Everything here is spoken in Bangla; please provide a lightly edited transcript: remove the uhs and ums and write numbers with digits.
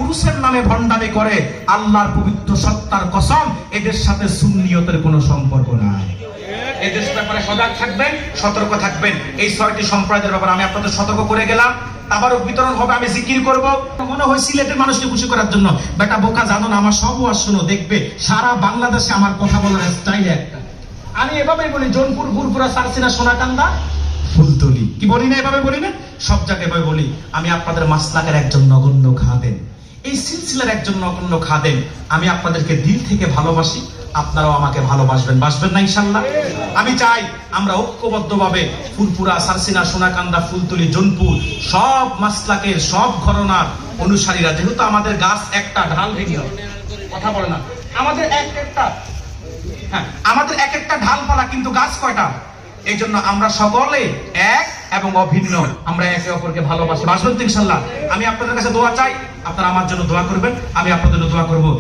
উরুসের নামে ভণ্ডামি করে, আল্লাহর পবিত্র সত্তার কসম এদের সাথে সুন্নিয়তের কোনো সম্পর্ক নাই। এদের ব্যাপারে সজাগ থাকবেন, সতর্ক থাকবেন। এই 6টি সম্প্রদায়ের ব্যাপারে আমি আপনাদের সতর্ক করে গেলাম। তাবারক বিতরণ হবে, আমি জিকির করব, মনে হয় সিলেটের মানুষকে খুশি করার জন্য। বেটা বোকা, জানো না আমার সব ওয়াজ শুনো, দেখবে সারা বাংলাদেশে আমার কথা বলার স্টাইল একটা। আমি এভাবেই বলি, জোনপুর, ফুরফুরা, সারসিনা, সোনাকান্দা, ফুলতলি, কি বলি না? এভাবে বলি না? সব জায়গায় এভাবে বলি। আমি আপনাদের মাসলাকের একজন নগণ্য খাদেম, এই সিলসিলার একজন নগণ্য খাদেম। আমি আপনাদেরকে দিল থেকে ভালোবাসি, আপনারাও আমাকে ভালোবাসবেন, বাসবেন না ইনশাআল্লাহ? আমি চাই আমরা ঐক্যবদ্ধভাবে ফুরফুরা, সারসিনা, সোনাকান্দা, ফুলতলি, জোনপুর সব মাসলাকের, সব ঘরানার অনুসারীরা, যেহেতু আমাদের গাছ একটা, ঢাল ভিন্ন, কথা বলে না, আমাদের আমাদের এক একটা ঢালপালা, কিন্তু গাছ কয়টা? এই জন্য আমরা সকলে এক এবং অভিন্ন, আমরা একে অপরকে ভালোবাসি, বাসবেন তো ইনশাআল্লাহ? আমি আপনাদের কাছে দোয়া চাই, আপনারা আমার জন্য দোয়া করবেন, আমি আপনাদের জন্য দোয়া করব।